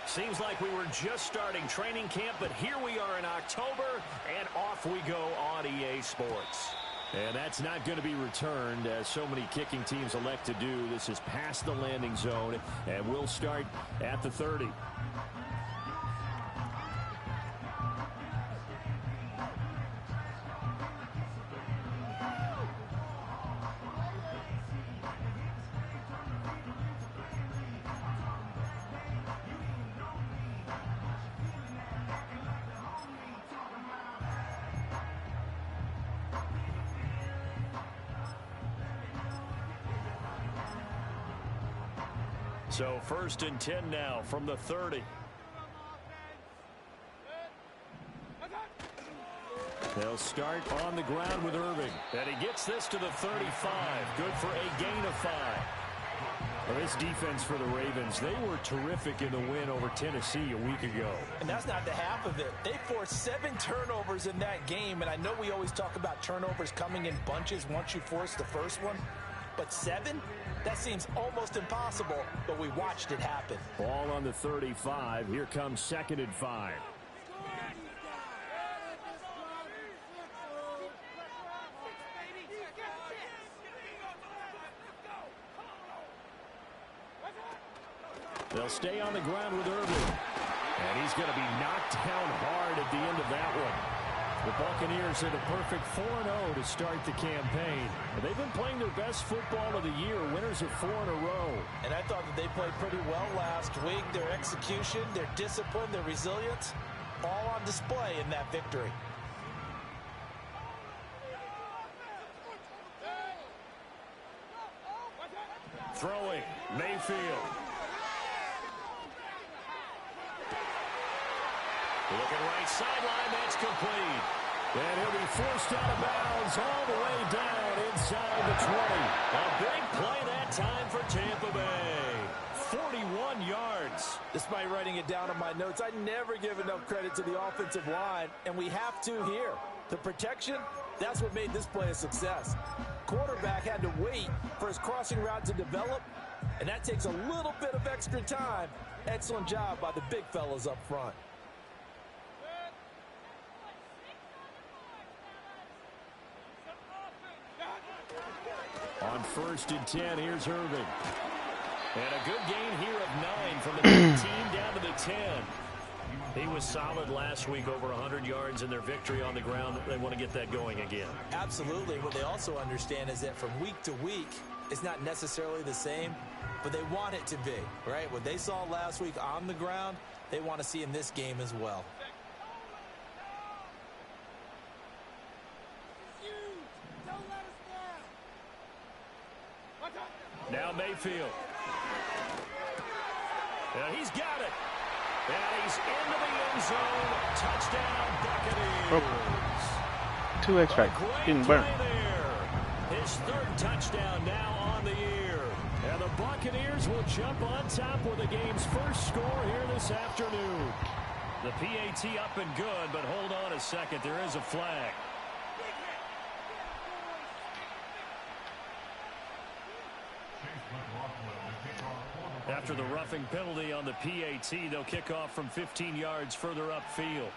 Seems like we were just starting training camp, but here we are in October, and off we go on EA Sports. And that's not going to be returned, as so many kicking teams elect to do. This is past the landing zone, and we'll start at the 30. So 1st and 10 now from the 30. They'll start on the ground with Irving. And he gets this to the 35. Good for a gain of 5. Well, this defense for the Ravens, they were terrific in the win over Tennessee a week ago. And that's not the half of it. They forced 7 turnovers in that game. And I know we always talk about turnovers coming in bunches once you force the first one. But 7? That seems almost impossible, but we watched it happen. Ball on the 35. Here comes 2nd and 5. They'll stay on the ground with Irving. And he's going to be knocked down hard at the end of that one. The Buccaneers hit a perfect 4-0 to start the campaign. They've been playing their best football of the year, winners of 4 in a row. And I thought that they played pretty well last week. Their execution, their discipline, their resilience, all on display in that victory. Throwing, Mayfield. Looking right sideline, that's complete. And he'll be forced out of bounds all the way down inside the 20. A big play that time for Tampa Bay. 41 yards. Despite writing it down on my notes, I never give enough credit to the offensive line, and we have to here. The protection, that's what made this play a success. Quarterback had to wait for his crossing route to develop, and that takes a little bit of extra time. Excellent job by the big fellas up front. On 1st and 10, here's Irving. And a good gain here of 9 from the 19 down to the 10. He was solid last week, over 100 yards in their victory on the ground. They want to get that going again. Absolutely. What they also understand is that from week to week, it's not necessarily the same, but they want it to be, right? What they saw last week on the ground, they want to see in this game as well. Now Mayfield. And he's got it. And he's into the end zone. Touchdown, Buccaneers. 2 extra. Getting burnt. His 3rd touchdown now on the year. And the Buccaneers will jump on top with the game's first score here this afternoon. The PAT up and good, but hold on a second. There is a flag. After the roughing penalty on the PAT, they'll kick off from 15 yards further upfield.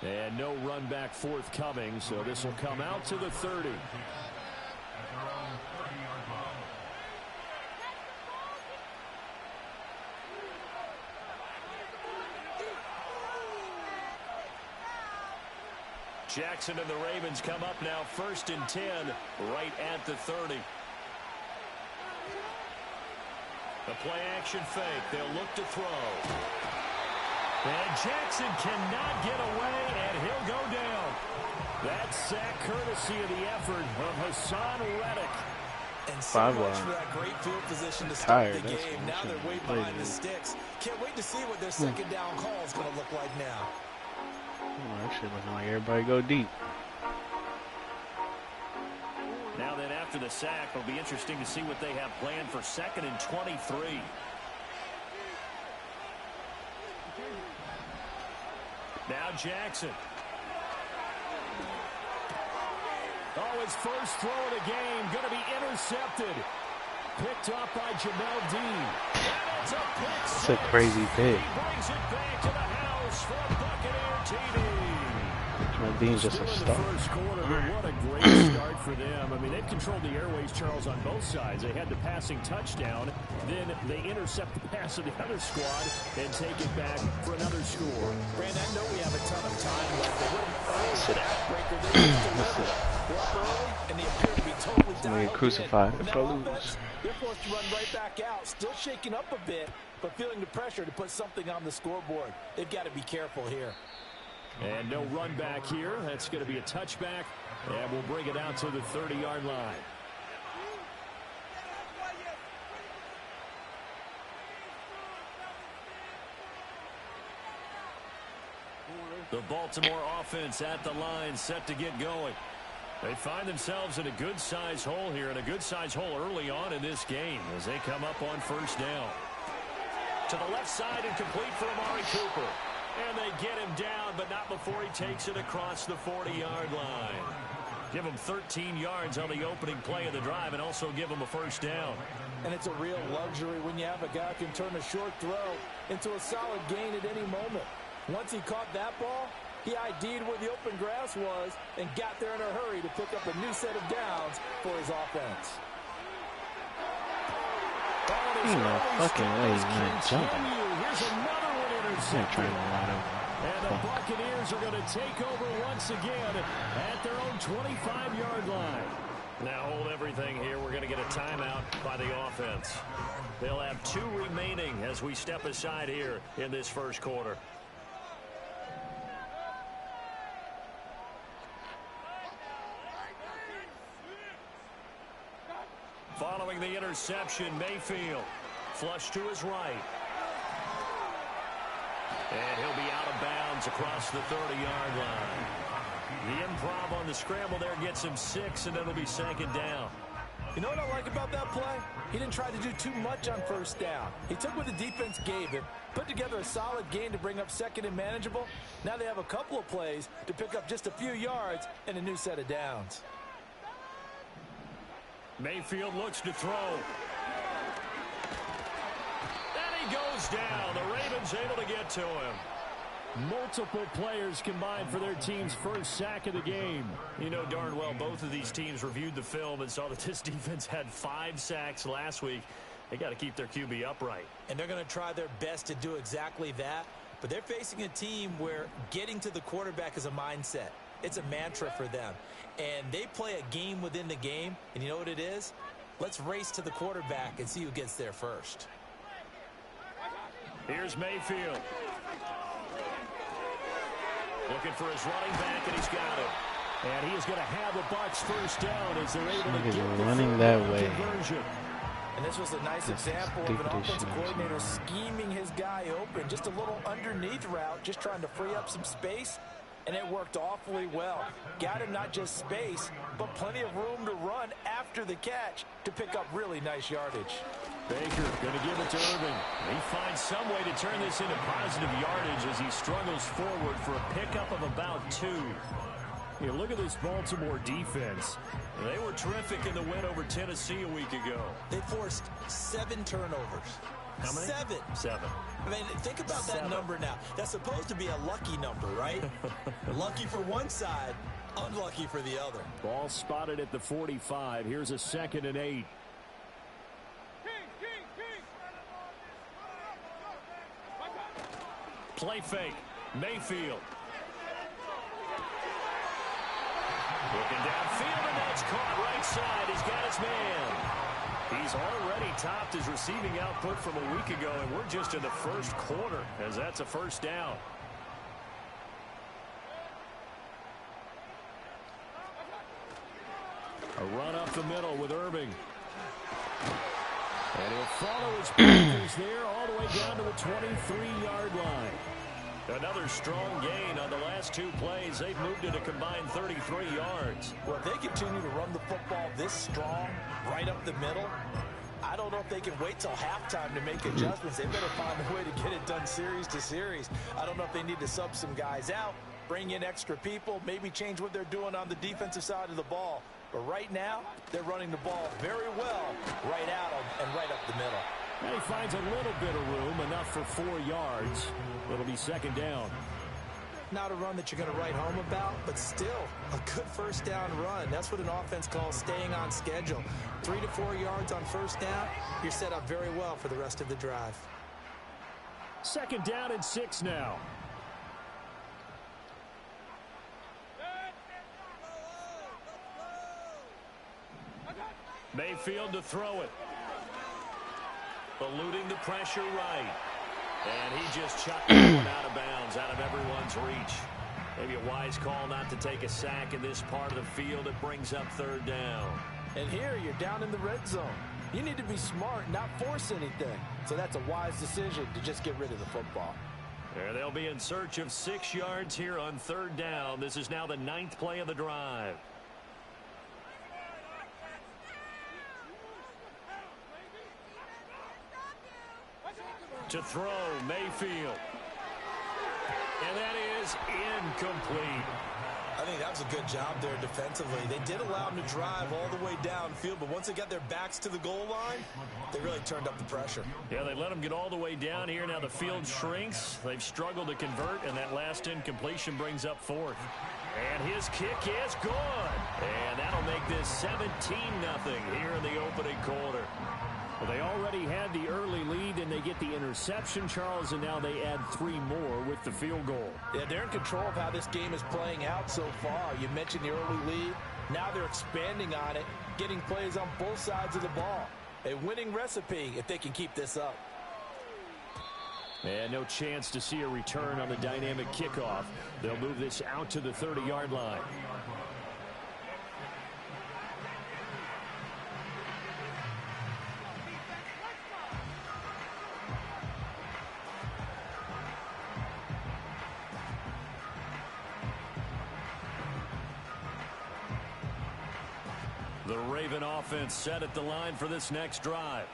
And no run back forthcoming, so this will come out to the 30. Jackson and the Ravens come up now 1st and 10 right at the 30. The play action fake. They'll look to throw. And Jackson cannot get away, and he'll go down. That sack courtesy of the effort of Hassan Reddick. And so much for that great field position to start the game. Now they're way behind the sticks. Can't wait to see what their 2nd down call is going to look like now. That shit looking like everybody go deep. Now then, after the sack, it'll be interesting to see what they have planned for 2nd and 23. Now Jackson. Oh, his first throw of the game going to be intercepted. picked off by Jamel Dean. It's a crazy pick. He brings it back to the house for a Buccaneer TD. Jamel Dean's just a star. First quarter, but what a great start for them. I mean, they've controlled the airways, Charles, on both sides. They had the passing touchdown, then they intercept the pass of the other squad and take it back for another score. Brand, I know we have a ton of time left. Sit down. They're up early, and they appear to be totally I'm gonna get dialed crucified in. if I lose. They're forced to run right back out, still shaking up a bit, but feeling the pressure to put something on the scoreboard. They've got to be careful here. And no run back here. That's going to be a touchback, and we'll bring it out to the 30-yard line. The Baltimore offense at the line, set to get going. They find themselves in a good-sized hole here, and a good-sized hole early on in this game as they come up on first down. To the left side and complete for Amari Cooper. And they get him down, but not before he takes it across the 40-yard line. Give him 13 yards on the opening play of the drive and also give him a first down. And it's a real luxury when you have a guy who can turn a short throw into a solid gain at any moment. Once he caught that ball, he ID'd where the open grass was and got there in a hurry to pick up a new set of downs for his offense. Ain't no fucking way he's not jumping. Here's another one intercepted. I'm trying to ride over. And the Buccaneers are going to take over once again at their own 25-yard line. Now hold everything here. We're going to get a timeout by the offense. They'll have 2 remaining as we step aside here in this first quarter. Following the interception, Mayfield flush to his right. And he'll be out of bounds across the 30-yard line. The improv on the scramble there gets him 6, and it'll be second down. You know what I like about that play? He didn't try to do too much on first down. He took what the defense gave him, put together a solid gain to bring up second and manageable. Now they have a couple of plays to pick up just a few yards and a new set of downs. Mayfield looks to throw. And he goes down. The Ravens able to get to him. Multiple players combined for their team's first sack of the game. You know darn well both of these teams reviewed the film and saw that this defense had 5 sacks last week. They got to keep their QB upright. And they're going to try their best to do exactly that. But they're facing a team where getting to the quarterback is a mindset. It's a mantra for them. And they play a game within the game. And you know what it is? Let's race to the quarterback and see who gets there first. Here's Mayfield. Looking for his running back, and he's got it. And he is going to have the Bucs first down as they're able to get the running that way. conversion. And this was a nice example of an offensive coordinator scheming his guy open. Just a little underneath route, just trying to free up some space. And it worked awfully well. Got him not just space, but plenty of room to run after the catch to pick up really nice yardage. Baker going to give it to Irving. He finds some way to turn this into positive yardage as he struggles forward for a pickup of about 2. You look at this Baltimore defense. They were terrific in the win over Tennessee a week ago. They forced 7 turnovers. How many? 7. I mean, think about that number now. That's supposed to be a lucky number, right? Lucky for one side, unlucky for the other. Ball spotted at the 45. Here's a 2nd and 8. Play fake. Mayfield. Looking downfield, and that's caught right side. He's got his man. He's already topped his receiving output from a week ago, and we're just in the first quarter as that's a first down. A run up the middle with Irving. And he'll follow his blockers there all the way down to the 23-yard line. Another strong gain on the last 2 plays. They've moved it a combined 33 yards. Well, if they continue to run the football this strong, right up the middle, I don't know if they can wait till halftime to make adjustments. They better find a way to get it done series to series. I don't know if they need to sub some guys out, bring in extra people, maybe change what they're doing on the defensive side of the ball. But right now, they're running the ball very well right at them and right up the middle. And he finds a little bit of room, enough for 4 yards. It'll be second down. Not a run that you're going to write home about, but still a good first down run. That's what an offense calls staying on schedule. 3 to 4 yards on first down, you're set up very well for the rest of the drive. Second down and 6 now. Mayfield to throw it. Eluding the pressure right. And he just chucked it out of bounds, out of everyone's reach. Maybe a wise call not to take a sack in this part of the field. It brings up third down. And here you're down in the red zone. You need to be smart, not force anything. So that's a wise decision to just get rid of the football. There they'll be in search of 6 yards here on third down. This is now the 9th play of the drive. To throw, Mayfield. And that is incomplete. I think that was a good job there defensively. They did allow them to drive all the way downfield, but once they got their backs to the goal line, they really turned up the pressure. Yeah, they let them get all the way down here. Now the field shrinks. They've struggled to convert, and that last incompletion brings up 4th. And his kick is good. And that'll make this 17-0 here in the opening quarter. Well, they already had the early lead, and they get the interception, Charles, and now they add 3 more with the field goal. Yeah, they're in control of how this game is playing out so far. You mentioned the early lead. Now they're expanding on it, getting plays on both sides of the ball. A winning recipe if they can keep this up. And no chance to see a return on the dynamic kickoff. They'll move this out to the 30-yard line. The Raven offense set at the line for this next drive.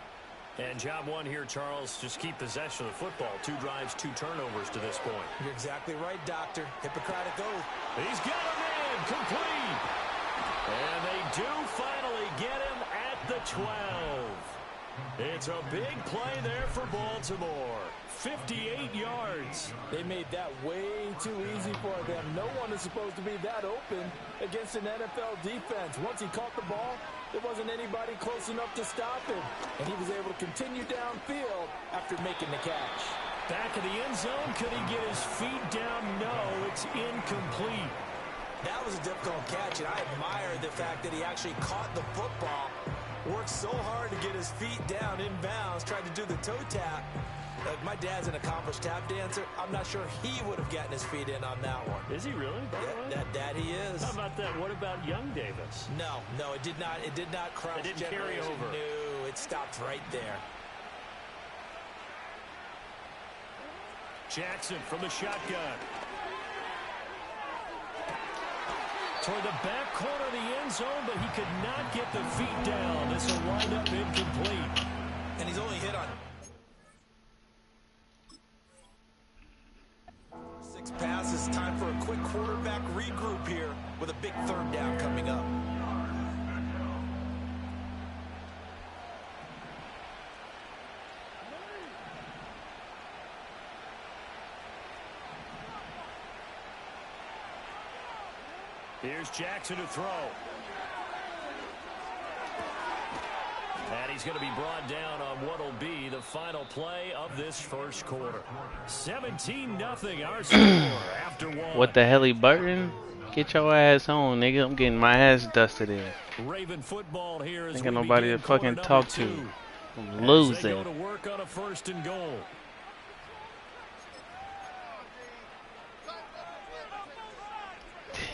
And job one here, Charles, just keep possession of the football. 2 drives, 2 turnovers to this point. You're exactly right, Doctor. Hippocratic oath. He's got him in, complete. And they do finally get him at the 12. It's a big play there for Baltimore. 58 yards. They made that way too easy for them. No one is supposed to be that open against an NFL defense. Once he caught the ball, there wasn't anybody close enough to stop him. And he was able to continue downfield after making the catch. Back in the end zone, could he get his feet down? No, it's incomplete. That was a difficult catch, and I admire the fact that he actually caught the football, worked so hard to get his feet down inbounds, tried to do the toe tap. My dad's an accomplished tap dancer. I'm not sure he would have gotten his feet in on that one. Is he really? Yeah, that he is. How about that? What about young Davis? No, it did not. It did not cross. It didn't carry over. No, it stopped right there. Jackson from the shotgun. Toward the back corner of the end zone, but he could not get the feet down. This will wind up incomplete. And he's only hit on 6 passes. Time for a quick quarterback regroup here with a big third down coming up. Here's Jackson to throw. And he's going to be brought down on what will be the final play of this first quarter. 17-0 our score after 1. What the hell, Burton? Get your ass on, nigga. I'm getting my ass dusted in. Raven football here is ain't got nobody to fucking talk to. I'm losing. They go to work on a 1st and goal.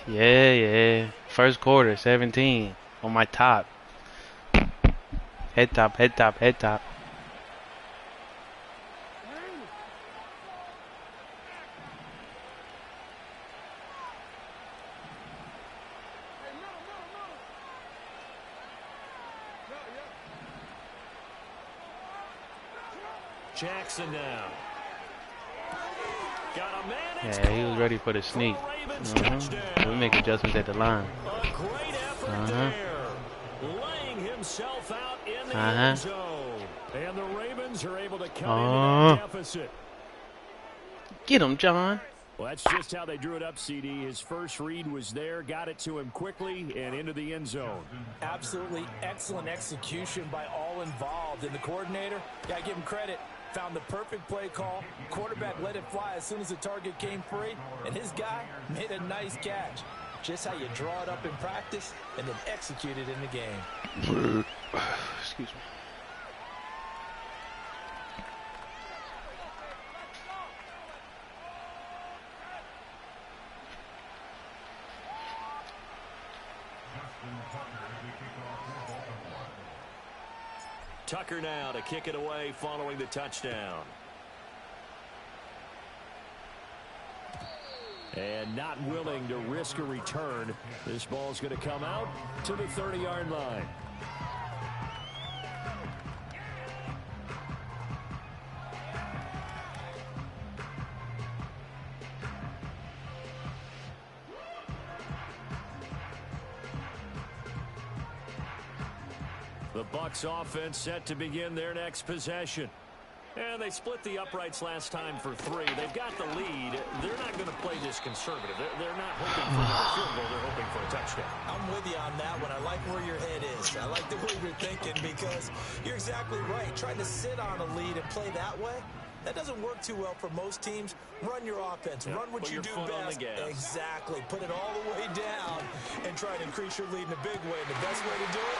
Yeah. First quarter, 17 on my top. Head top. Jackson now. Got a man. Yeah, he was ready for the sneak. We make adjustments at the line. A great effort there. himself out in the end zone. And the Ravens are able to cut into that deficit. Get him, John. Well, that's just how they drew it up, CD. His first read was there, got it to him quickly, and into the end zone. Absolutely excellent execution by all involved. And the coordinator, got to give him credit, found the perfect play call. Quarterback let it fly as soon as the target came free, and his guy made a nice catch. Just how you draw it up in practice and then execute it in the game. Excuse me. Tucker now to kick it away following the touchdown. And not willing to risk a return. This ball's going to come out to the 30-yard line. The Bucs offense set to begin their next possession. And they split the uprights last time for 3. They've got the lead. They're not going to play this conservative. They're not hoping for another field goal. They're hoping for a touchdown. I'm with you on that one. I like where your head is. I like the way you're thinking because you're exactly right. Trying to sit on a lead and play that way, that doesn't work too well for most teams. Run your offense. Run what you do best. Exactly. Put it all the way down and try to increase your lead in a big way. And the best way to do it,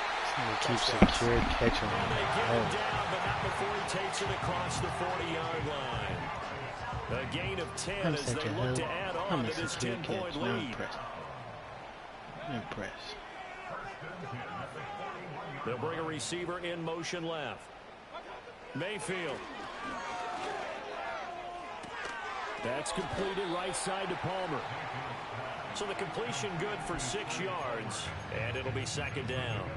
Keep secure, catch him. And they get him down, but not before he takes it across the 40-yard line. A gain of 10 as they look to add on to this 10-point lead. I'm impressed. They'll bring a receiver in motion left. Mayfield. That's completed right side to Palmer. So the completion good for 6 yards, and it'll be second down.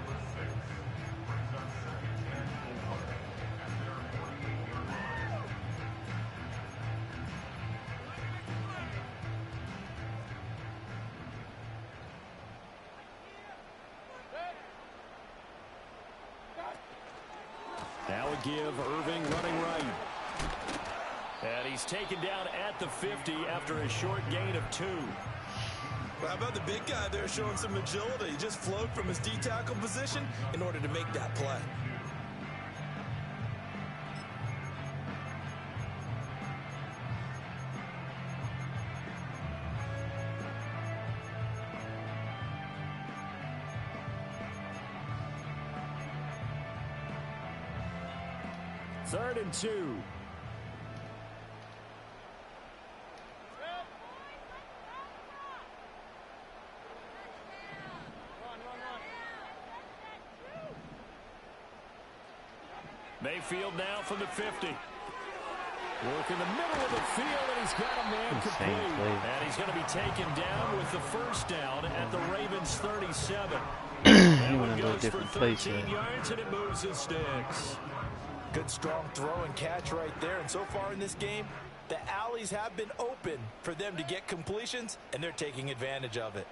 Now a give, Irving running right. And he's taken down at the 50 after a short gain of 2. Well, how about the big guy there showing some agility? He just flowed from his D-tackle position in order to make that play. Third and 2. Mayfield now from the 50. Work in the middle of the field, and he's got a man complete. And he's going to be taken down with the first down at the Ravens 37. That one goes for 13 yards, and it moves his sticks. Good strong throw and catch right there. And so far in this game, the alleys have been open for them to get completions, and they're taking advantage of it.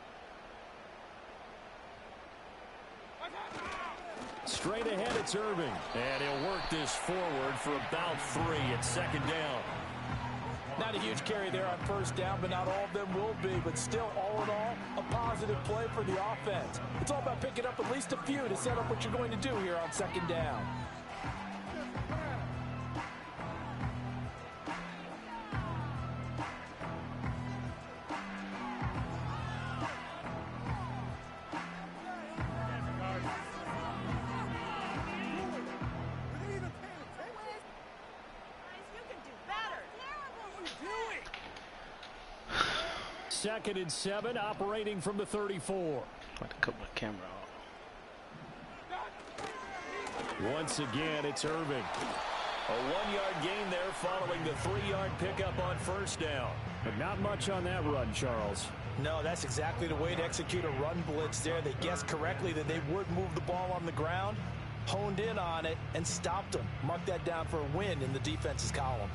Straight ahead, it's Irving. And he'll work this forward for about 3 at second down. Not a huge carry there on first down, but not all of them will be. But still, all in all, a positive play for the offense. It's all about picking up at least a few to set up what you're going to do here on second down. Second and 7, operating from the 34. Got to cut my camera off. Once again, it's Irving. A 1-yard gain there following the 3-yard pickup on first down. But not much on that run, Charles. No, that's exactly the way to execute a run blitz there. They guessed correctly that they would move the ball on the ground, honed in on it, and stopped them. Mark that down for a win in the defense's column.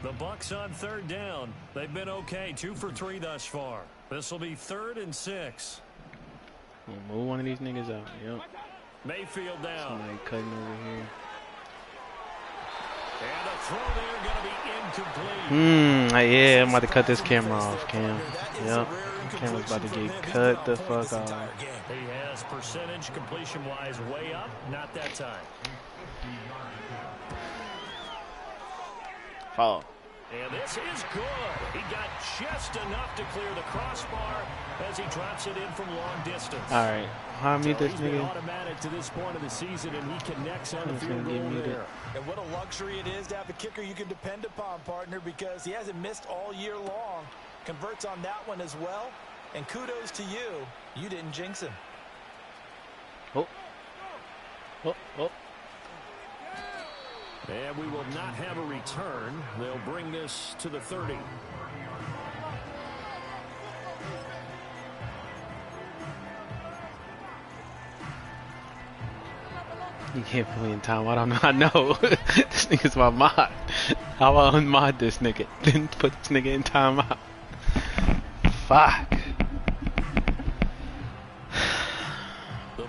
The Bucs on third down. They've been okay. 2 for 3 thus far. This will be 3rd and 6. We'll move one of these niggas out. Yep. Mayfield down. Somebody cutting over here. And a throw there going to be incomplete. Yeah, I'm about to cut this camera off, Cam. Yep. Camera's about to get cut the fuck off. He has percentage completion-wise way up. Not that time. Oh. And this is good. He got just enough to clear the crossbar as he drops it in from long distance. All right, how mute this nigga? Automatic to this point of the season, and he connects on the field goal there. And what a luxury it is to have a kicker you can depend upon, partner, because he hasn't missed all year long. Converts on that one as well. And kudos to you. You didn't jinx him. Oh. Oh. Oh. And we will not have a return. They'll bring this to the 30. You can't put me in time. I don't know. I know. This nigga's my mod. How I unmod this nigga? Then put this nigga in timeout. Fuck.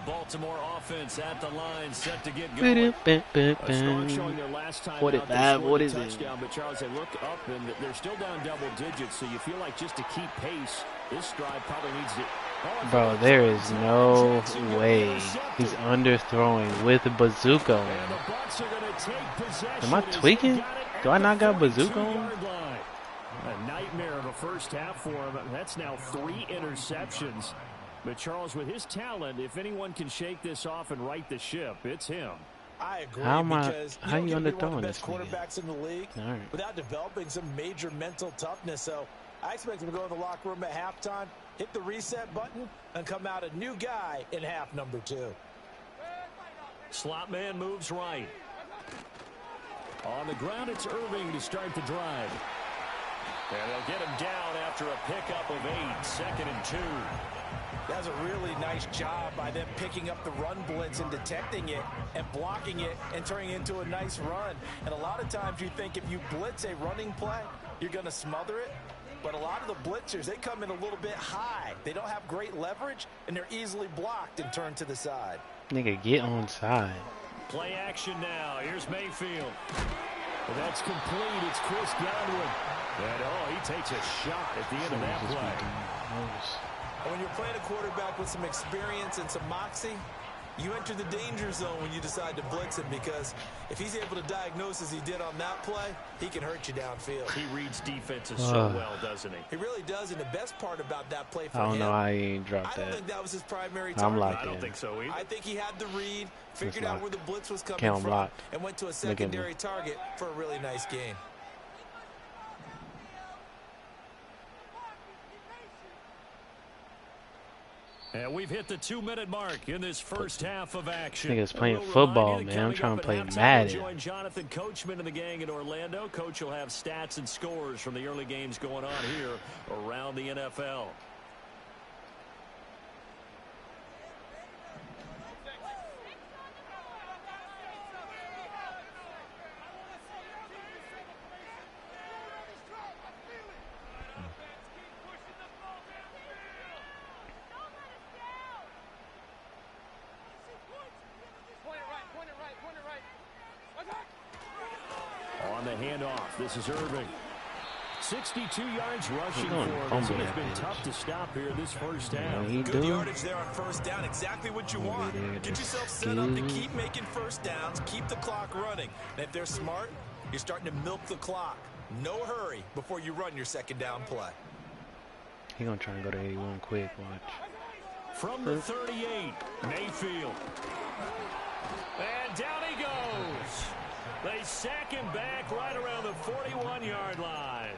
Baltimore offense at the line, set to get going. Strong showing their last time out. They what is touchdown, but Charles, they look up and they're still down double digits, so you feel like just to keep pace, this drive probably needs to. Bro, there is no way he's underthrowing with a bazooka. Am I tweaking? Do I not got bazooka on? A nightmare of a first half for him. That's now 3 interceptions. But Charles, with his talent, if anyone can shake this off and right the ship, it's him. I agree. How you underthrowing one of the this best quarterbacks in the league without developing some major mental toughness. So I expect him to go in the locker room at halftime, hit the reset button, and come out a new guy in half number 2. Slot man moves right. On the ground, it's Irving to start the drive. And they'll get him down after a pickup of 8, 2nd and 2. That's a really nice job by them picking up the run blitz and detecting it and blocking it and turning it into a nice run. And a lot of times you think if you blitz a running play, you're going to smother it. But a lot of the blitzers, they come in a little bit high. They don't have great leverage, and they're easily blocked and turned to the side. Nigga, get on side. Play action now. Here's Mayfield. Well, that's complete. It's Chris Godwin. And, he takes a shot at the end of that play. When you're playing a quarterback with some experience and some moxie, you enter the danger zone when you decide to blitz him, because if he's able to diagnose as he did on that play, he can hurt you downfield. He reads defenses so well, doesn't he? He really does, and the best part about that play for him, I don't know how he ain't dropped that. I don't think that was his primary target. I'm locked in. I don't think so either. I think he had the read, figured out where the blitz was coming from, locked. and went to a secondary target for a really nice game. And we've hit the 2-minute mark in this first half of action. Niggas playing football, man. I'm trying to play Madden. Join Jonathan Coachman and the gang in Orlando. Coach will have stats and scores from the early games going on here around the NFL. On the handoff, this is Irving. 62 yards rushing for him. It's been tough to stop here this first half. Good yardage there on first down. Exactly what you want. Get yourself set up to keep making first downs, keep the clock running. And if they're smart, you're starting to milk the clock. No hurry before you run your second down play. He gonna try and go to 81 quick, watch. From the 38, Mayfield. And down he goes. They sack him back right around the 41-yard line.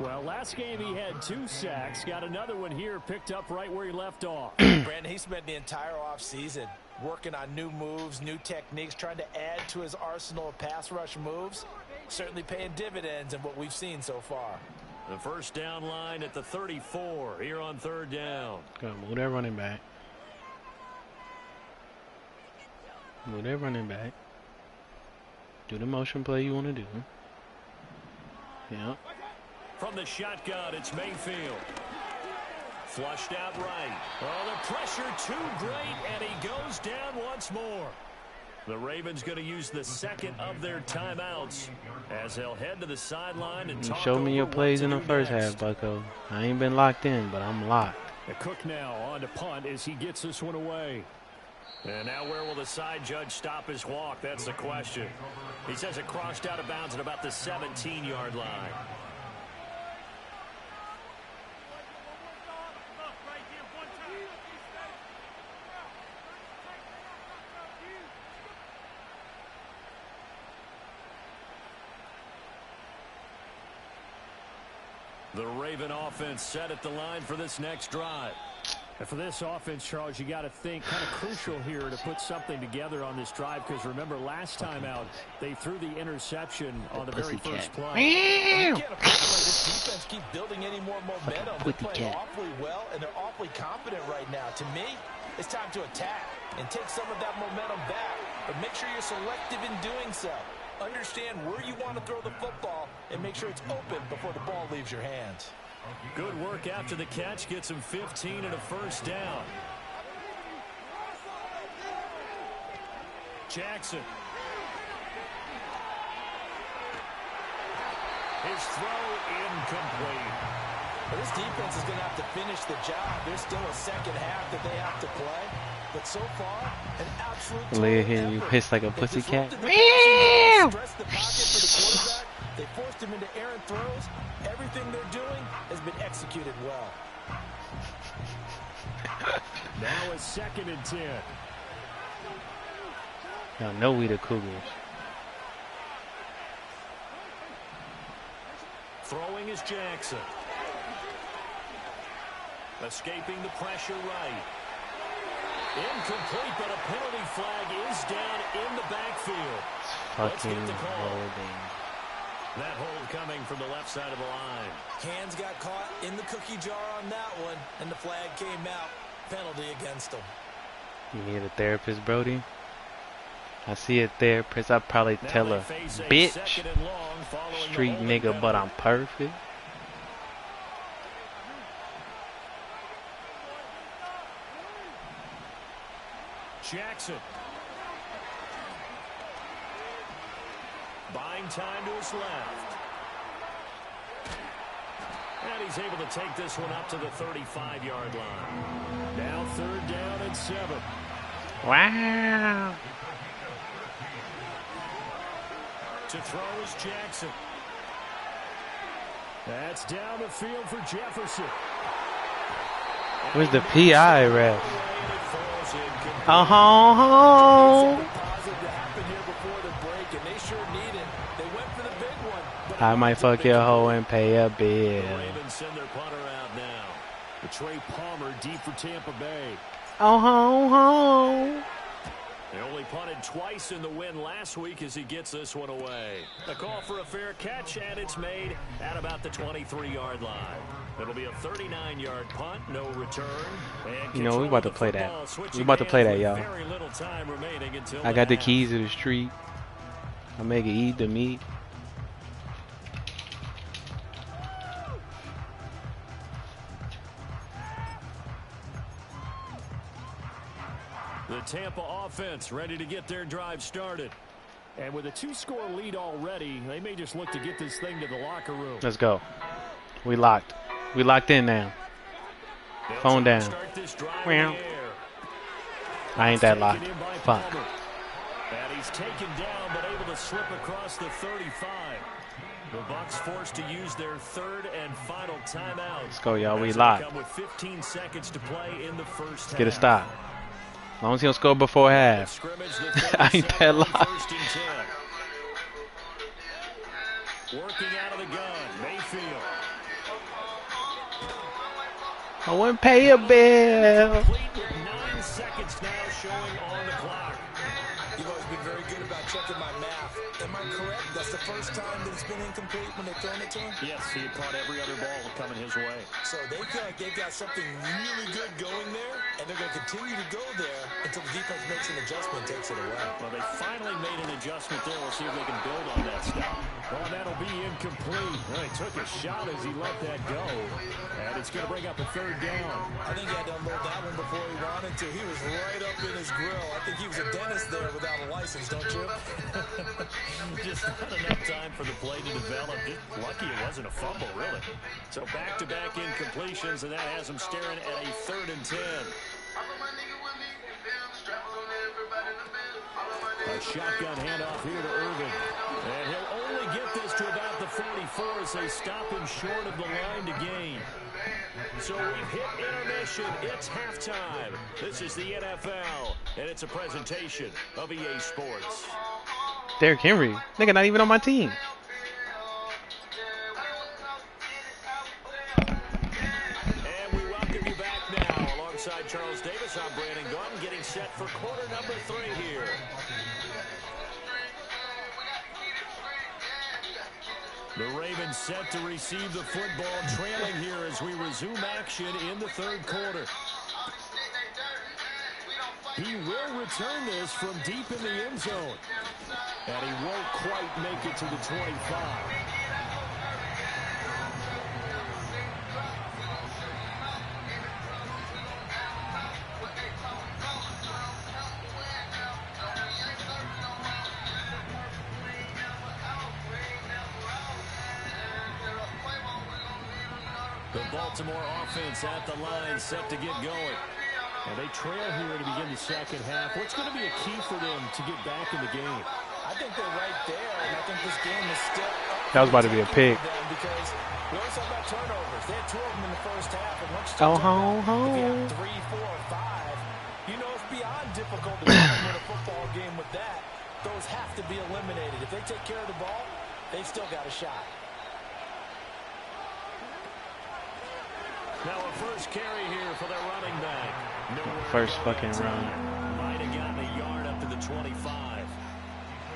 Well, last game he had 2 sacks. Got another one here picked up right where he left off. Brandon, he spent the entire offseason working on new moves, new techniques, trying to add to his arsenal of pass rush moves. Certainly paying dividends in what we've seen so far. The first down line at the 34 here on third down. Go move that running back. Move that running back. Do the motion play you want to do. Yeah. From the shotgun, it's Mayfield. Flushed out right. Oh, the pressure too great, and he goes down once more. The Ravens going to use the second of their timeouts as they'll head to the sideline and talk. Show me your plays in the first half, Bucko. I ain't been locked in, but I'm locked. The Cook now on to punt as he gets this one away. And now where will the side judge stop his walk? That's the question. He says it crossed out of bounds at about the 17-yard line. The Raven offense set at the line for this next drive. And for this offense, Charles, you got to think kind of crucial here to put something together on this drive, because remember last time out they threw the interception on the very first play. You can't afford to let this defense keep building any more momentum. They're playing awfully well, and they're awfully confident right now. To me, it's time to attack and take some of that momentum back, but make sure you're selective in doing so. Understand where you want to throw the football and make sure it's open before the ball leaves your hands. Good work after the catch. Gets him 15 and a first down. Jackson. His throw incomplete. Well, this defense is going to have to finish the job. There's still a second half that they have to play. But so far, an absolute Lay here, you piss like a pussycat. Stress the pocket for the quarterback. They forced him into errant throws. Everything they're doing has been executed well. Now a 2nd and 10. Y'all know we the Cougars. Throwing is Jackson. Escaping the pressure right. Incomplete, but a penalty flag is down in the backfield. Fucking holding. That hold coming from the left side of the line. Hands got caught in the cookie jar on that one, and the flag came out. Penalty against them. You need a therapist, Brody? I see a therapist. I'd probably tell her, bitch, street nigga, but I'm perfect. Jackson. Buying time to his left. And he's able to take this one up to the 35-yard line. Now 3rd down and 7. Wow. To throw is Jackson. That's down the field for Jefferson. Where's the PI ref? Oh. I might fuck your hoe and pay a bill. The Ravens send their punter out now. Trey Palmer deep for Tampa Bay. Oh ho ho. They only punted twice in the win last week as he gets this one away. A call for a fair catch, and it's made at about the 23-yard line. It'll be a 39-yard punt, no return. And you know, we about to play that. We about to play that, y'all. I got the keys to the street. I make it eat the meat. The Tampa offense ready to get their drive started. And with a 2-score lead already, they may just look to get this thing to the locker room. Let's go. We locked. We locked in now. Phone down. I ain't that locked. Fuck. And he's taken down, but able to slip across the 35. The Bucs forced to use their 3rd and final timeout. Let's go, y'all. We locked. With 15 seconds to play in the first half. Get a stop. As long as he don't score before half. I ain't that locked. Working out of the gun, Mayfield. I wouldn't pay a bill. 9 seconds now showing on the clock. You've always been very good about checking my math. Am I correct? That's the first time that it's been incomplete when they've thrown it to him? Yes, he had caught every other ball coming his way. So they feel like they've got something really good going there, and they're going to continue to go there until the defense makes an adjustment and takes it away. Well, they finally made an adjustment there. We'll see if they can build on that stop. Well, that'll be incomplete. Well, he took a shot as he let that go. And it's going to bring up a third down. I think he had to unload that one before he wanted to. He was right up in his grill. I think he was a dentist there without a license, don't you? Just not enough time for the play to develop. Just lucky it wasn't a fumble, really. So back-to-back incompletions, and that has him staring at a 3rd and 10. A shotgun handoff here to Irvin. And he'll only get this to about the 44 as they stop him short of the line to gain. So we've hit intermission. It's halftime. This is the NFL, and it's a presentation of EA Sports. Derrick Henry. Nigga, not even on my team. And we welcome you back now. Alongside Charles Davis, I'm Brandon Gunn, getting set for quarter number 3 here. The Ravens set to receive the football, trailing here as we resume action in the 3rd quarter. He will return this from deep in the end zone. And he won't quite make it to the 25. The Baltimore offense at the line set to get going. And they trail here to begin the second half. What's going to be a key for them to get back in the game? I think they're right there, and I think this game is still up. That was about to be a pick. Because we always talk about turnovers. They had 2 of them in the first half, and once you Oh, if you have 3, 4, or 5, you know it's beyond difficult to win a football game with that. Those have to be eliminated. If they take care of the ball, they've still got a shot. Now a first carry here for their running back. First fucking run. Might have gotten a yard up to the 25.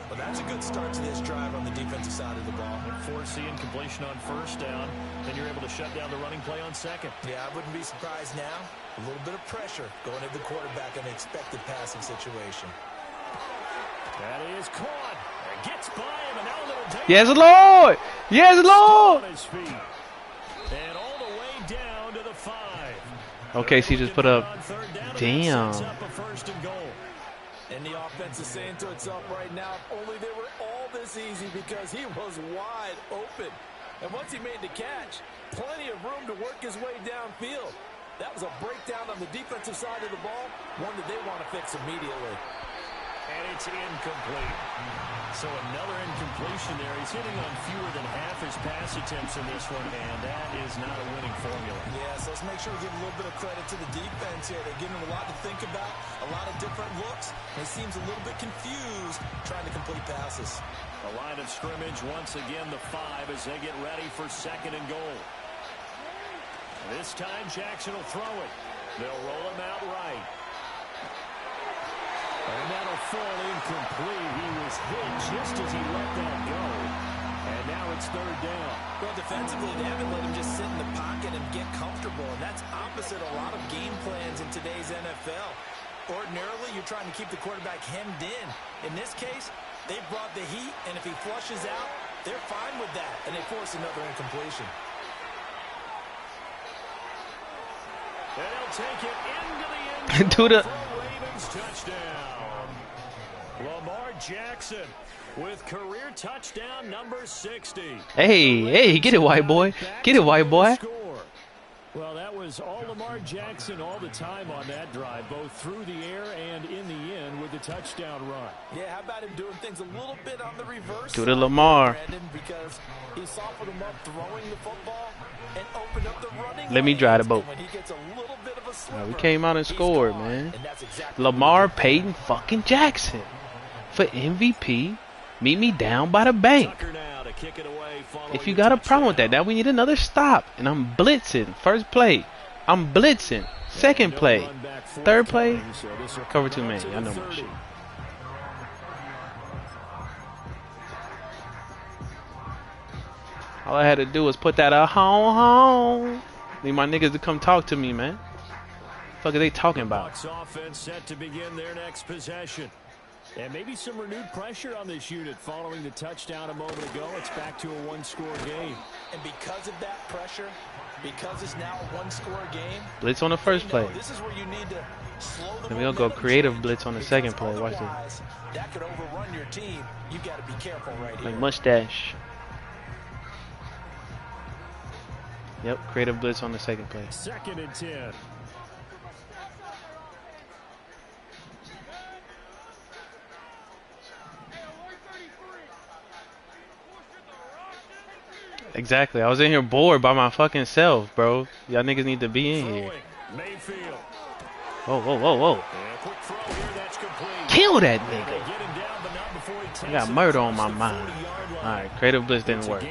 Well, that's a good start to this drive on the defensive side of the ball. Force the incompletion on first down. Then you're able to shut down the running play on second. Yeah, I wouldn't be surprised now. A little bit of pressure going at the quarterback in an expected passing situation. That is caught. It gets by him, and now a little danger. Yes, Lord! Yes, Lord! On his feet. And all the way down to the 5. Okay, so he just put up. Damn. And the offense is saying to itself right now, if only they were all this easy, because he was wide open. And once he made the catch, plenty of room to work his way downfield. That was a breakdown on the defensive side of the ball, one that they want to fix immediately. And it's incomplete. So another incompletion there. He's hitting on fewer than half his pass attempts in this one, and that is not a winning formula. Yes, let's make sure we give a little bit of credit to the defense here. They're giving him a lot to think about, a lot of different looks. He seems a little bit confused trying to complete passes. A line of scrimmage, once again the 5 as they get ready for 2nd and goal. This time Jackson will throw it. They'll roll him out right. And that'll fall incomplete. He was hit just as he let that go. And now it's 3rd down. Well, defensively, they haven't let him just sit in the pocket and get comfortable. And that's opposite a lot of game plans in today's NFL. Ordinarily, you're trying to keep the quarterback hemmed in. In this case, they brought the heat, and if he flushes out, they're fine with that. And they force another incompletion. And they'll take it into the end To the Ravens touchdown. Lamar Jackson with career touchdown number 60. Hey, get it, white boy. Get it, white boy. Well, that was all Lamar Jackson all the time on that drive, both through the air and in the end with the touchdown run. Yeah, how about him doing things a little bit on the reverse? To the Lamar. Because he softened him up throwing the football and opened up the running. Let me drive the boat. When he gets a little bit of a sliver, We came out and scored, gone, man. and that's exactly Lamar Peyton fucking Jackson for MVP. Meet me down by the bank. If you got a problem with that, now we need another stop. And I'm blitzing. First play, I'm blitzing. Second play, third play, cover 2 man. I know my shit. All I had to do was put that home. Need my niggas to come talk to me, man. Fuck are they talking about? Bucs offense set to begin their next possession. And maybe some renewed pressure on this unit following the touchdown a moment ago. It's back to a one-score game. And because of that pressure, because it's now a one-score game, blitz on the first play. This is where you need to slow the Then we'll go creative blitz on the second play. Watch this. That could overrun your team. You got to be careful right here. Like mustache. Yep, creative blitz on the second play. 2nd and 10. Exactly. I was in here bored by my fucking self, bro. Y'all niggas need to be in here. Mayfield. Whoa, whoa, whoa, whoa. Kill that nigga. I got murder on my mind. Alright, creative blitz didn't work.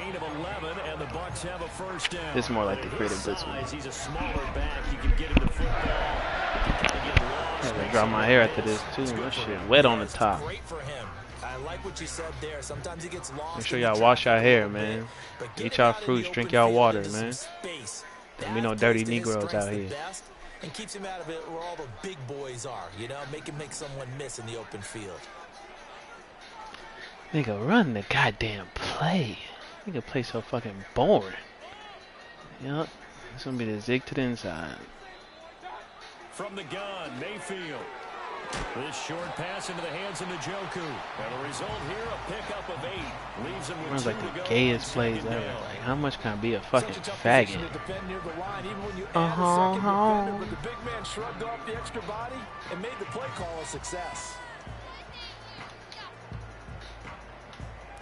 This is more like the creative blitz one. I had to drop my hair after this too. That shit wet on the top. Like what you said there. Sometimes he gets lost. Make sure y'all wash y'all hair, man. Eat y'all fruits, drink y'all water, man. Don't be no dirty Negroes out here. And keeps him out of it where all the big boys are, you know, make someone miss in the open field. Nigga, run the goddamn play. Nigga play so fucking boring. Yup. It's gonna be the zig to the inside. From the gun, Mayfield. This short pass into the hands of Njoku. And the result here, a pickup of 8. Leaves him with Runs 2 like to the go. gayest plays ever. Like, how much can I be a fucking faggot? But the big man shrugged off the extra body and made the play call a success.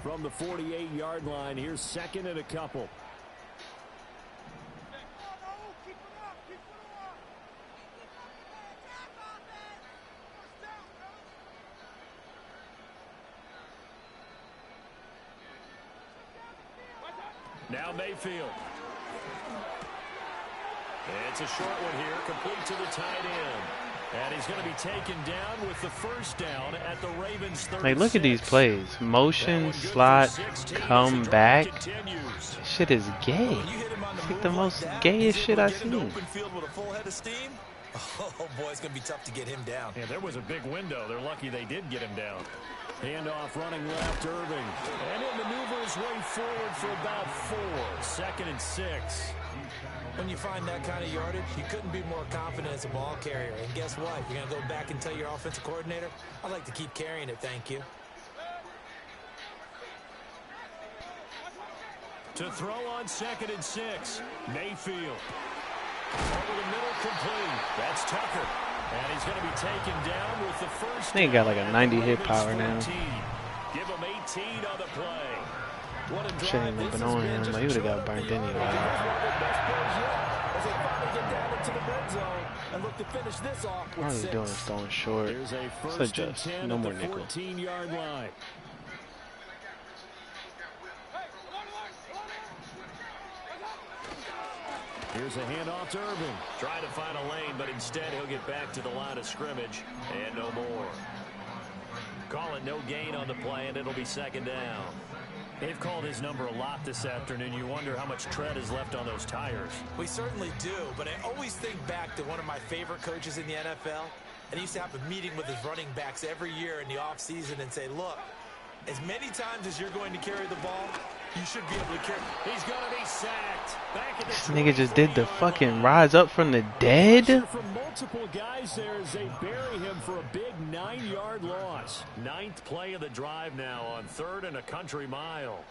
From the 48-yard line, here's 2nd and a couple. Now Mayfield. It's a short one here, complete to the tight end. And he's going to be taken down with the first down at the Ravens 36. Like, look at these plays. Motion, slot, come back. Shit is gay. It's like the most gayest shit I've seen. Oh, boy, it's going to be tough to get him down. Yeah, there was a big window. They're lucky they did get him down. Handoff running left, Irving. And he'll maneuver his way forward for about 4. 2nd and 6. When you find that kind of yardage, you couldn't be more confident as a ball carrier. And guess what? You're going to go back and tell your offensive coordinator, I'd like to keep carrying it, thank you. To throw on 2nd and 6. Mayfield. Over the middle, complete. That's Tucker. And he's going to be taken down with the first. They got like a 90 hit power now. Give him 18 on the play. Shit ain't been on him. Like, he would have got burnt anyway. All he's doing is throwing short. Let's adjust. No more nickel. 14-yard line. Here's a handoff to Irving. Trying to find a lane, but instead he'll get back to the line of scrimmage. And no more. Call it no gain on the play, and it'll be 2nd down. They've called his number a lot this afternoon. You wonder how much tread is left on those tires. We certainly do, but I always think back to one of my favorite coaches in the NFL. And he used to have a meeting with his running backs every year in the offseason and say, look, as many times as you're going to carry the ball, you should be able to carry. He's going to be sacked. This nigga just did the fucking rise up from the dead. From multiple guys there as they bury him for a big 9-yard loss. 9th play of the drive now on 3rd and a country mile.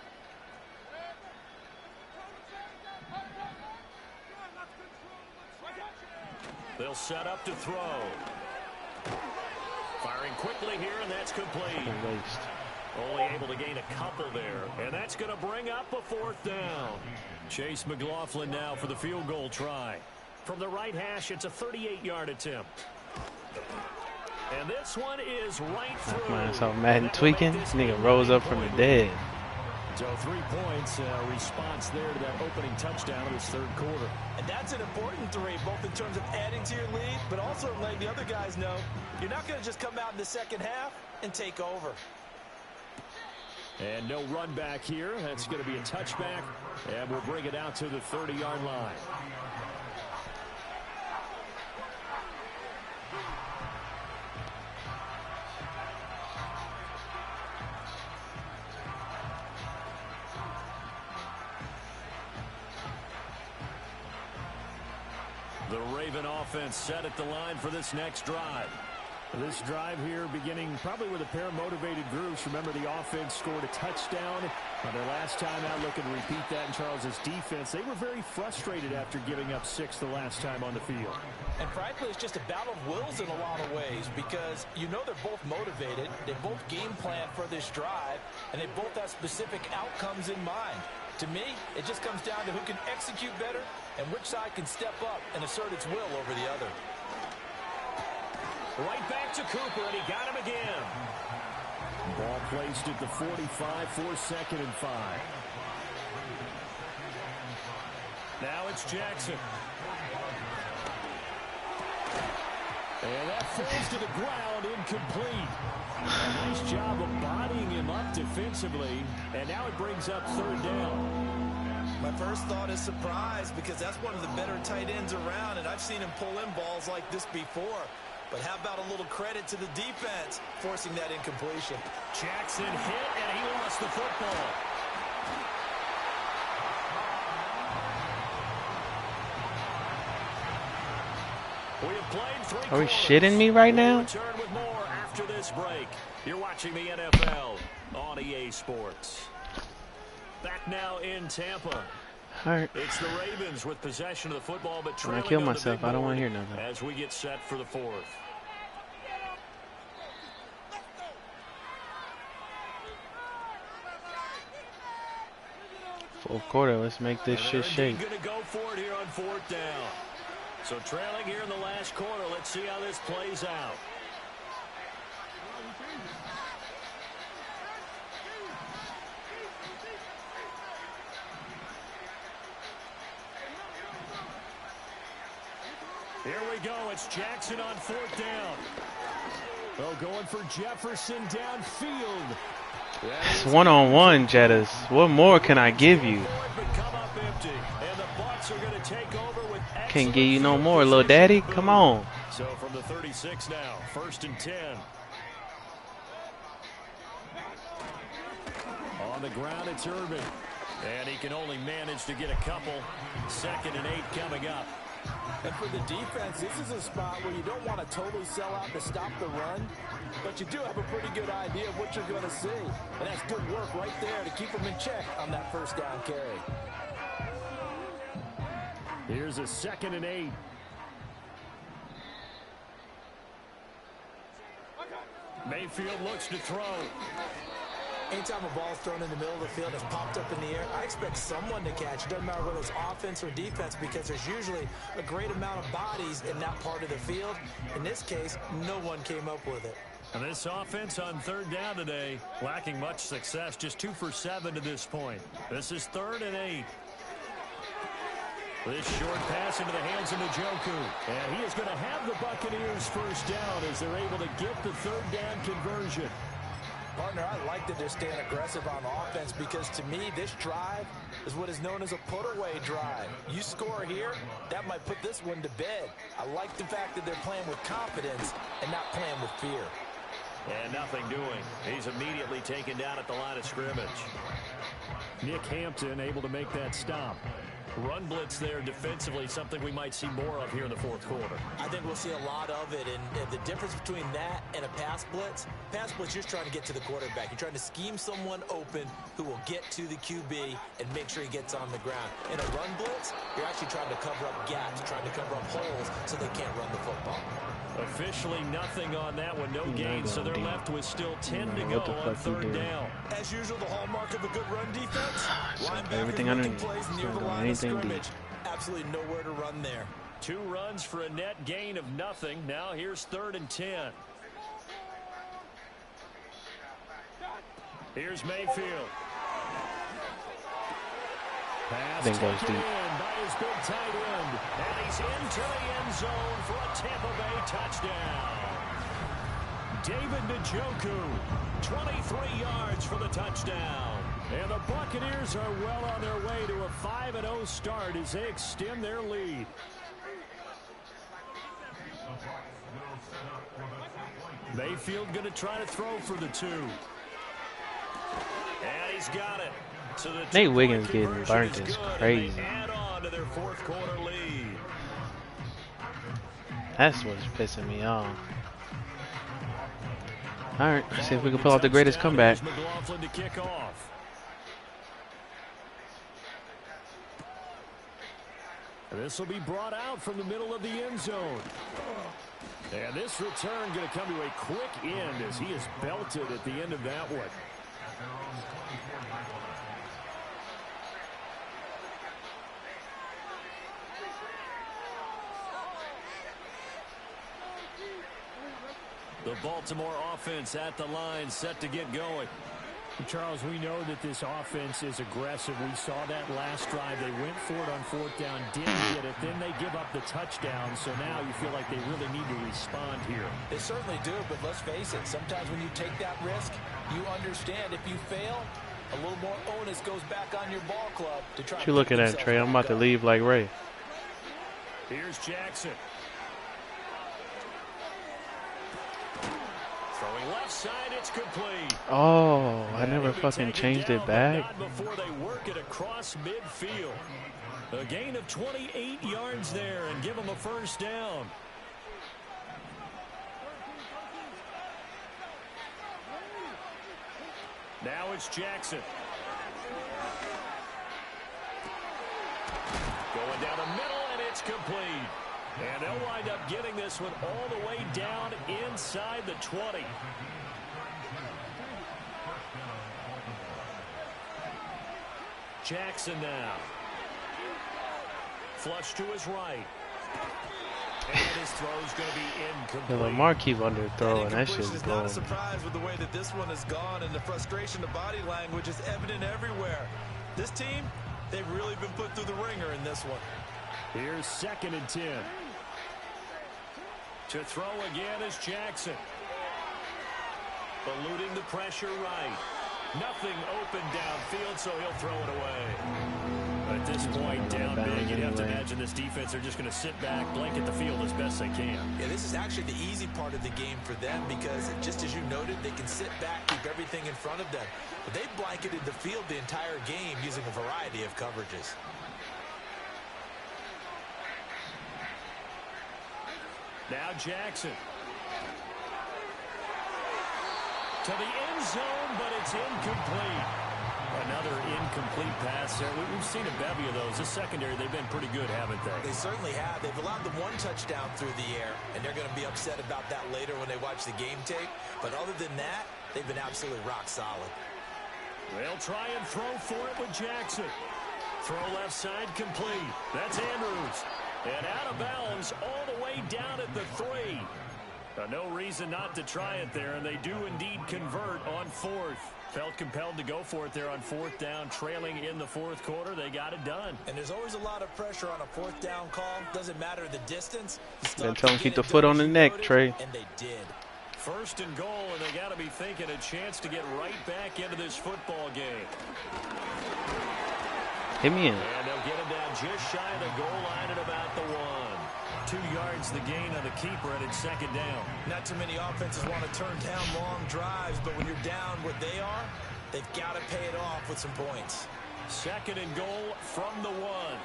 They'll set up to throw. Firing quickly here, and that's complete. Only able to gain a couple there. And that's going to bring up a 4th down. Chase McLaughlin now for the field goal try. From the right hash, it's a 38-yard attempt. And this one is right through. Man, I saw Madden tweaking. This nigga rose up from the dead. So 3 points, response there to that opening touchdown of this 3rd quarter. And that's an important 3, both in terms of adding to your lead, but also letting the other guys know you're not going to just come out in the second half and take over. And no run back here. That's going to be a touchback. And we'll bring it out to the 30-yard line. The Raven offense set at the line for this next drive. This drive here beginning probably with a pair of motivated groups. Remember, the offense scored a touchdown on their last time out, looking to repeat that in Charles's defense. They were very frustrated after giving up 6 the last time on the field. And frankly, it's just a battle of wills in a lot of ways because you know they're both motivated, they both game plan for this drive, and they both have specific outcomes in mind. To me, it just comes down to who can execute better and which side can step up and assert its will over the other. Right back to Cooper, and he got him again. Ball placed at the 45 for 2nd and 5. Now it's Jackson. And that falls to the ground, incomplete. A nice job of bodying him up defensively, and now it brings up 3rd down. My first thought is surprise because that's one of the better tight ends around, and I've seen him pull in balls like this before. But how about a little credit to the defense forcing that incompletion? Jackson hit, and he lost the football. We have played 3 quarters. Are we shitting me right now? We'll return with more after this break. You're watching the NFL on EA Sports. Back now in Tampa. Alright. It's the Ravens with possession of the football, but When I trailing kill on the myself, big I don't want to board hear nothing. as we get set for the 4th. Fourth quarter, let's make this shit shake. Going to go for it here on 4th down. So trailing here in the last quarter. Let's see how this plays out. Here we go. It's Jackson on 4th down. Well, going for Jefferson downfield. It's one-on-one, Jettas. What more can I give you? Can't give you no more, little daddy. Come on. So from the 36 now, 1st and 10. On the ground, it's Urban. And he can only manage to get a couple. 2nd and 8 coming up. And for the defense, this is a spot where you don't want to totally sell out to stop the run, but you do have a pretty good idea of what you're going to see. And that's good work right there to keep them in check on that 1st down carry. Here's a 2nd and 8. Mayfield looks to throw. Anytime a ball's thrown in the middle of the field, it's popped up in the air, I expect someone to catch. It doesn't matter whether it's offense or defense because there's usually a great amount of bodies in that part of the field. In this case, no one came up with it. And this offense on 3rd down today, lacking much success, just 2 for 7 to this point. This is 3rd and 8. This short pass into the hands of Njoku. And he is going to have the Buccaneers 1st down as they're able to get the 3rd down conversion. Partner, I like that they're staying aggressive on offense because to me, this drive is what is known as a put-away drive. You score here, that might put this one to bed. I like the fact that they're playing with confidence and not playing with fear. And nothing doing. He's immediately taken down at the line of scrimmage. Nick Hampton able to make that stop. Run blitz there defensively, something we might see more of here in the 4th quarter. I think we'll see a lot of it, and the difference between that and a pass blitz, you're just trying to get to the quarterback. You're trying to scheme someone open who will get to the QB and make sure he gets on the ground. In a run blitz, you're actually trying to cover up gaps, trying to cover up holes so they can't run the football. Officially nothing on that one, no gain, so they're left with still 10 to go on 3rd down. As usual, the hallmark of a good run defense, everything underneath. plays near the line of scrimmage. Absolutely nowhere to run there. 2 runs for a net gain of nothing. Now here's 3rd and 10. Here's Mayfield. Pass Then goes taken deep. in by his big tight end. And he's into the end zone for a Tampa Bay touchdown. David Njoku, 23 yards for the touchdown. And the Buccaneers are well on their way to a 5-0 start as they extend their lead. Mayfield going to try to throw for the 2. And he's got it. So the Nate Wiggins getting burnt is crazy. They add on to their 4th quarter lead. That's what's pissing me off. All right, let's see if we can pull out the greatest comeback. To kick off. This will be brought out from the middle of the end zone. And this return going to come to a quick end as he is belted at the end of that one. The Baltimore offense at the line, set to get going. Charles, we know that this offense is aggressive. We saw that last drive. They went for it on fourth down, didn't get it. Then they give up the touchdown. So now you feel like they really need to respond here. They certainly do, but let's face it. Sometimes when you take that risk, you understand if you fail, a little more onus goes back on your ball club to try. What you looking at, Trey? I'm about to leave like Ray. Here's Jackson. Throwing left side, it's complete. Oh, I never fucking changed it back. Not before they work it across midfield. A gain of 28 yards there and give them a first down. Now it's Jackson. Going down the middle, and it's complete. And they'll wind up getting this one all the way down inside the 20. Jackson now. Flush to his right. And his throw's going to be incomplete. Yeah, Lamar keep underthrowing. That shit's It's going. not a surprise with the way that this one has gone, and the frustration of body language is evident everywhere. This team, they've really been put through the ringer in this one. Here's 2nd and 10. To throw again is Jackson. Eluding the pressure right. Nothing open downfield, so he'll throw it away. At this point, down big, you'd have to imagine this defense are just going to sit back, blanket the field as best they can. Yeah, this is actually the easy part of the game for them because, just as you noted, they can sit back, keep everything in front of them. But they've blanketed the field the entire game using a variety of coverages. Now Jackson. To the end zone, but it's incomplete. Another incomplete pass there. We've seen a bevy of those. This secondary, they've been pretty good, haven't they? They certainly have. They've allowed them one touchdown through the air, and they're going to be upset about that later when they watch the game tape. But other than that, they've been absolutely rock solid. They'll try and throw for it with Jackson. Throw left side complete. That's Andrews. And out of bounds all the way down at the 3. No reason not to try it there, and they do indeed convert on 4th. Felt compelled to go for it there on 4th down, trailing in the 4th quarter. They got it done. And there's always a lot of pressure on a 4th down call. Doesn't matter the distance. Then tell them keep the foot on the neck, Trey. And they did. 1st and goal, and they got to be thinking a chance to get right back into this football game. Hit me in. And they'll get him down just shy of the goal line at about the 1. 2 yards the gain on the keeper, and it's 2nd down. Not too many offenses want to turn down long drives, but when you're down what they are, they've got to pay it off with some points. 2nd and goal from the 1.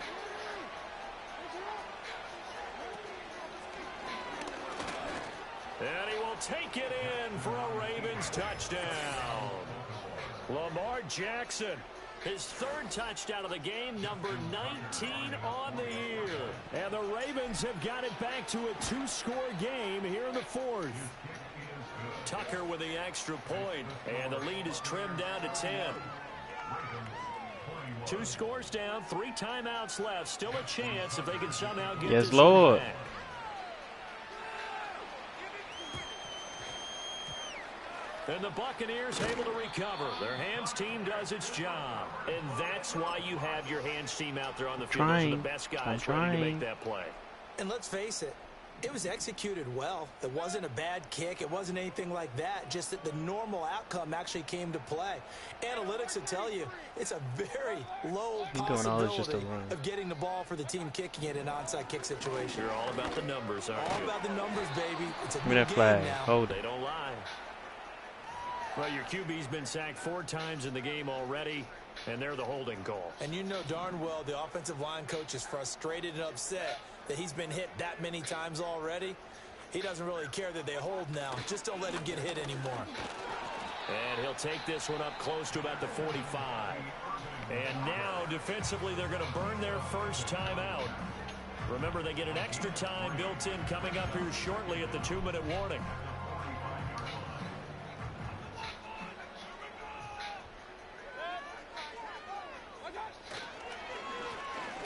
And he will take it in for a Ravens touchdown. Lamar Jackson. His 3rd touchdown of the game, number 19 on the year. And the Ravens have got it back to a 2-score game here in the 4th. Tucker with the extra point, and the lead is trimmed down to 10. 2 scores down, 3 timeouts left. Still a chance if they can somehow get this Lord. back. And the Buccaneers able to recover. Their hands team does its job. And that's why you have your hands team out there on the field. Those are the best guys ready to make that play. And let's face it, it was executed well. It wasn't a bad kick. It wasn't anything like that. Just that the normal outcome actually came to play. Analytics will tell you it's a very low possibility of getting the ball for the team kicking it in an onside kick situation. You're all about the numbers, aren't you? All about the numbers, baby. It's a Give me that flag. Hold it. They don't lie. Well, your QB's been sacked 4 times in the game already, and they're the holding call. And you know darn well the offensive line coach is frustrated and upset that he's been hit that many times already. He doesn't really care that they hold now. Just don't let him get hit anymore. And he'll take this one up close to about the 45. And now, defensively, they're going to burn their first timeout. Remember, they get an extra time built in coming up here shortly at the 2-minute warning.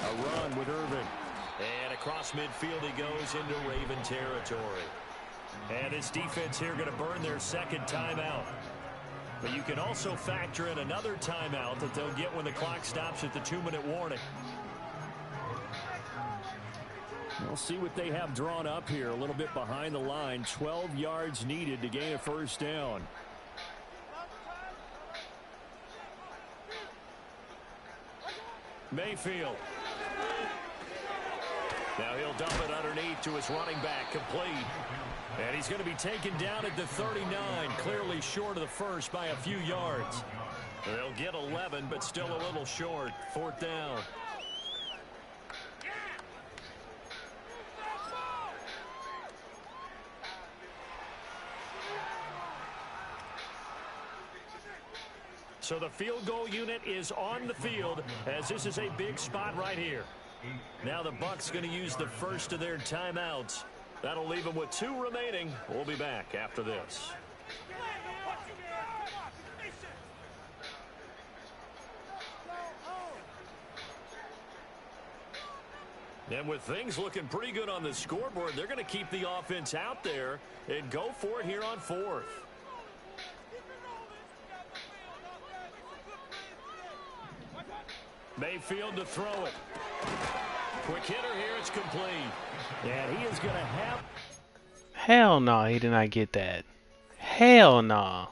A run with Irving. And across midfield he goes into Raven territory. And this defense here going to burn their second timeout. But you can also factor in another timeout that they'll get when the clock stops at the 2-minute warning. We'll see what they have drawn up here a little bit behind the line. 12 yards needed to gain a first down. Mayfield. Now he'll dump it underneath to his running back, complete. And he's going to be taken down at the 39, clearly short of the first by a few yards. They'll get 11, but still a little short. 4th down. So the field goal unit is on the field as this is a big spot right here. Now the Bucs going to use the first of their timeouts. That'll leave them with 2 remaining. We'll be back after this. And with things looking pretty good on the scoreboard, they're going to keep the offense out there and go for it here on 4th. Mayfield to throw it. Quick hitter here, it's complete. And he is going to have... Hell no, he did not get that. Hell no.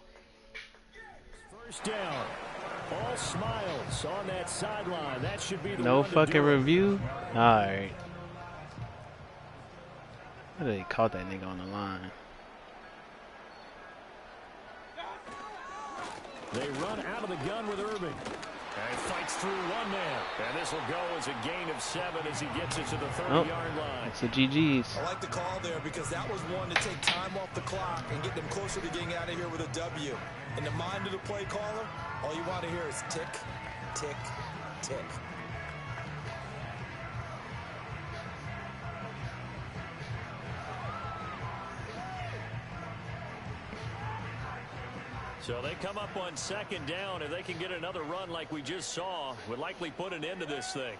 First down. All smiles on that sideline. That should be the no fucking review? Alright. How did they caught that nigga on the line? They run out of the gun with Irving. And he fights through one man. And this will go as a gain of 7 as he gets it to the 30-yard line. It's a GG's. I like the call there because that was one to take time off the clock and get them closer to getting out of here with a W. In the mind of the play caller, all you want to hear is tick, tick, tick. So they come up on 2nd down. If they can get another run like we just saw, would likely put an end to this thing.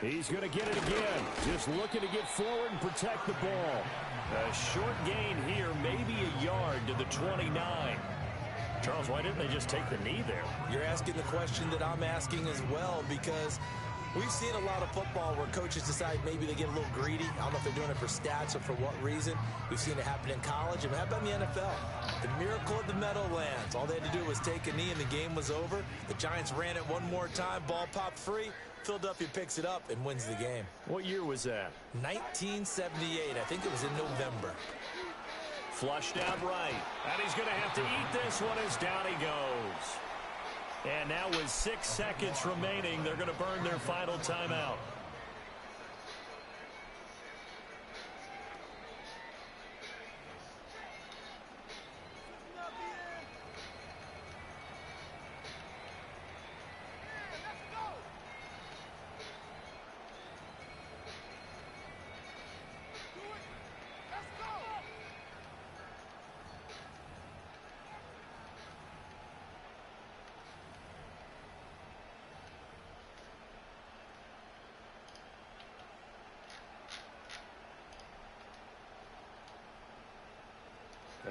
He's going to get it again. Just looking to get forward and protect the ball. A short gain here, maybe a yard to the 29. Charles, why didn't they just take the knee there? You're asking the question that I'm asking as well, because we've seen a lot of football where coaches decide maybe they get a little greedy. I don't know if they're doing it for stats or for what reason. We've seen it happen in college, and how about in the NFL? The miracle of the Meadowlands. All they had to do was take a knee, and the game was over. The Giants ran it one more time. Ball popped free. Philadelphia picks it up and wins the game. What year was that? 1978. I think it was in November. Flushed out right. And he's going to have to eat this one as down he goes. And now with 6 seconds remaining, they're going to burn their final timeout.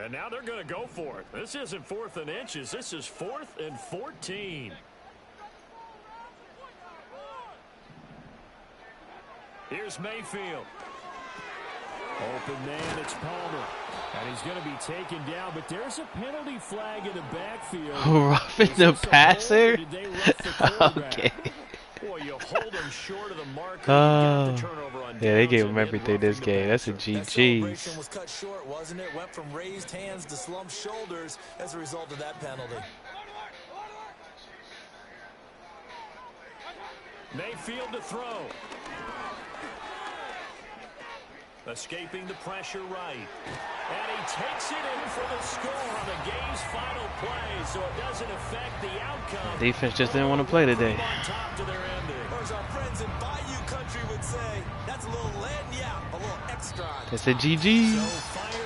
And now they're going to go for it. This isn't 4th and inches. This is 4th and 14. Here's Mayfield. Open man, it's Palmer. And he's going to be taken down, but there's a penalty flag in the backfield. Roughing the passer? Okay. Boy, you hold him short of the mark, and you get the turnover on yeah, they downs gave him and everything this roughing the game. That's a passer. That celebration GG's. was cut short, wasn't it? Went from raised hands to slumped shoulders as a result of that penalty. Mayfield to throw. Escaping the pressure right. And he takes it in for the score on the game's final play, so it doesn't affect the outcome. Defense just didn't want to play today. On top to their ending. Or as our friends in Bayou Country would say, that's a little lagniappe, a little extra. That's a GG. So